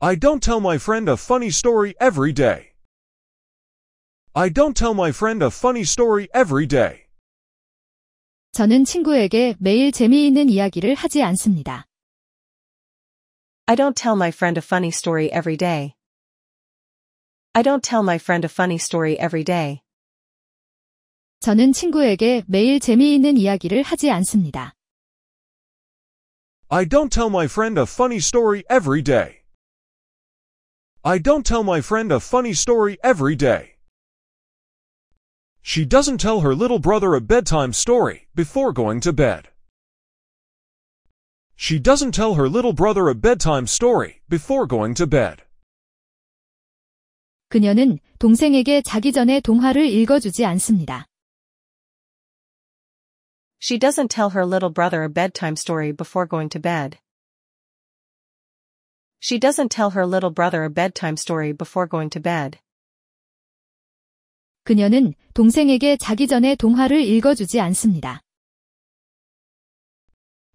I don't tell my friend a funny story every day. I don't tell my friend a funny story every day. 저는 친구에게 매일 재미있는 이야기를 하지 않습니다. I don't tell my friend a funny story every day. I don't tell my friend a funny story every day. 저는 친구에게 매일 재미있는 이야기를 하지 않습니다. I don't tell my friend a funny story every day. I don't tell my friend a funny story every day. She doesn't tell her little brother a bedtime story before going to bed. She doesn't tell her little brother a bedtime story before going to bed. 그녀는 동생에게 자기 전에 동화를 읽어주지 않습니다. She doesn't tell her little brother a bedtime story before going to bed. She doesn't tell her little brother a bedtime story before going to bed. 그녀는 동생에게 자기 전에 동화를 읽어주지 않습니다.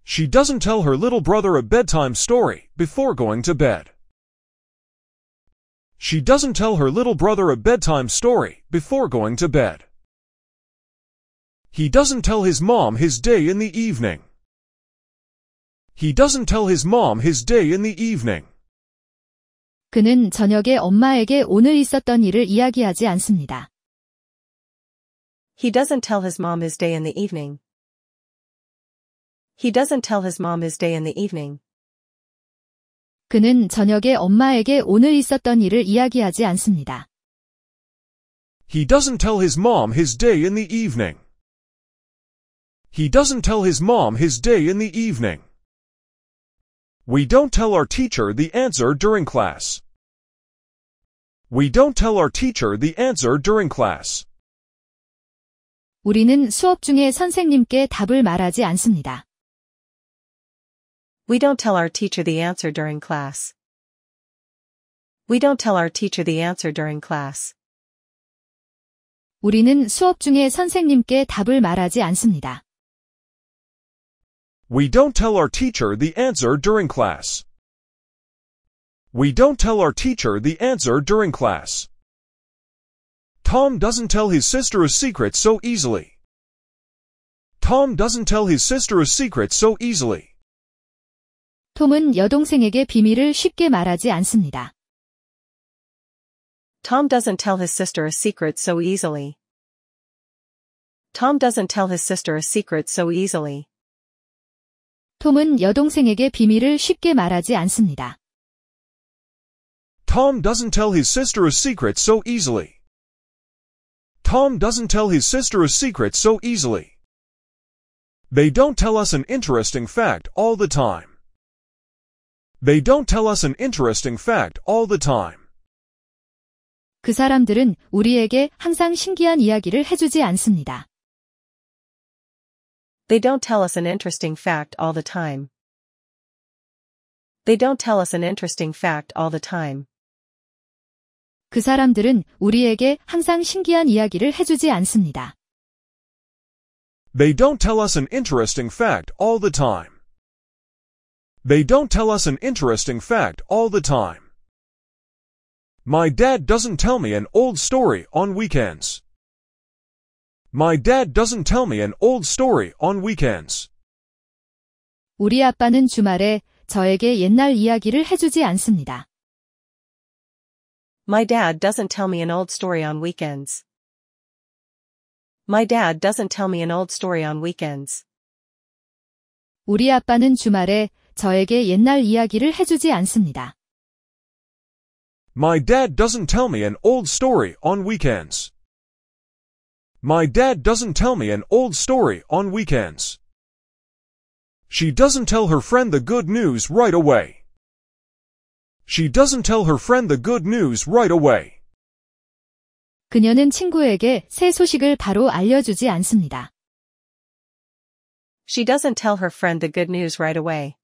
She doesn't tell her little brother a bedtime story before going to bed. She doesn't tell her little brother a bedtime story before going to bed. He doesn't tell his mom his day in the evening. He doesn't tell his mom his day in the evening. 그는 저녁에 엄마에게 오늘 있었던 일을 이야기하지 않습니다. He doesn't tell his mom his day in the evening. He doesn't tell his mom his day in the evening. 그는 저녁에 엄마에게 오늘 있었던 일을 이야기하지 않습니다. He doesn't tell his mom his day in the evening. He doesn't tell his mom his day in the evening. We don't tell our teacher the answer during class. We don't tell our teacher the answer during class. 우리는 수업 중에 선생님께 답을 말하지 않습니다. We don't tell our teacher the answer during class. We don't tell our teacher the answer during class. 우리는 수업 중에 선생님께 답을 말하지 않습니다. We don't tell our teacher the answer during class. We don't tell our teacher the answer during class. Tom doesn't tell his sister a secret so easily. Tom doesn't tell his sister a secret so easily. 톰은 여동생에게 비밀을 쉽게 말하지 않습니다. Tom doesn't tell his sister a secret so easily. Tom doesn't tell his sister a secret so easily. 톰은 여동생에게 비밀을 쉽게 말하지 않습니다. Tom doesn't tell his sister a secret so easily. Tom doesn't tell his sister a secret so easily. They don't tell us an interesting fact all the time. They don't tell us an interesting fact all the time. 그 사람들은 우리에게 항상 신기한 이야기를 해주지 않습니다. They don't tell us an interesting fact all the time. They don't tell us an interesting fact all the time. 그 사람들은 우리에게 항상 신기한 이야기를 해주지 않습니다. They don't tell us an interesting fact all the time. They don't tell us an interesting fact all the time. My dad doesn't tell me an old story on weekends. My dad doesn't tell me an old story on weekends. 우리 아빠는 주말에 저에게 옛날 이야기를 해주지 않습니다. My dad doesn't tell me an old story on weekends. My dad doesn't tell me an old story on weekends. 우리 아빠는 주말에 저에게 옛날 이야기를 해주지 않습니다. My dad doesn't tell me an old story on weekends. My dad doesn't tell me an old story on weekends. She doesn't tell her friend the good news right away. She doesn't tell her friend the good news right away. 그녀는 친구에게 새 소식을 바로 알려주지 않습니다. She doesn't tell her friend the good news right away.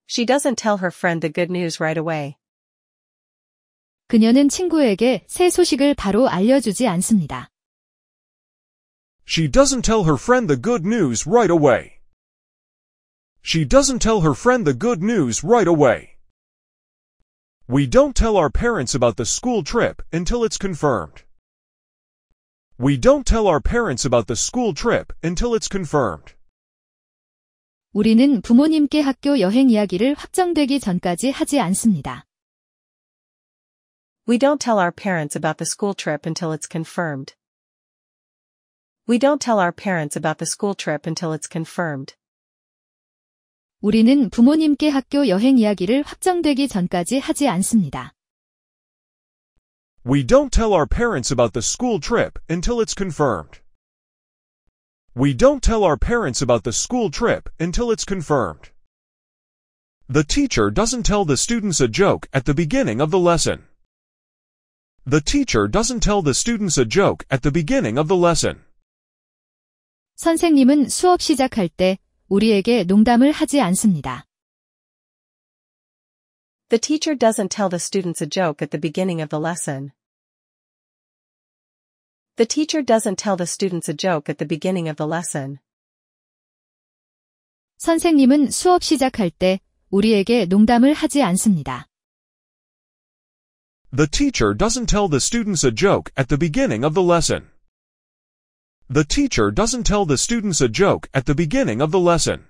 She doesn't tell her friend the good news right away. 그녀는 친구에게 새 소식을 바로 알려주지 않습니다. She doesn't tell her friend the good news right away. She doesn't tell her friend the good news right away. We don't tell our parents about the school trip until it's confirmed. We don't tell our parents about the school trip until it's confirmed. 우리는 부모님께 학교 여행 이야기를 확정되기 전까지 하지 않습니다. We don't tell our parents about the school trip until it's confirmed. We don't tell our parents about the school trip until it's confirmed. 우리는 부모님께 학교 여행 이야기를 확정되기 전까지 하지 않습니다. We don't tell our parents about the school trip until it's confirmed. We don't tell our parents about the school trip until it's confirmed. The teacher doesn't tell the students a joke at the beginning of the lesson. The teacher doesn't tell the students a joke at the beginning of the lesson. 선생님은 수업 시작할 때 우리에게 농담을 하지 않습니다. The teacher doesn't tell the students a joke at the beginning of the lesson. The teacher doesn't tell the students a joke at the beginning of the lesson. 선생님은 수업 시작할 때 우리에게 농담을 하지 않습니다. The teacher doesn't tell the students a joke at the beginning of the lesson. The teacher doesn't tell the students a joke at the beginning of the lesson.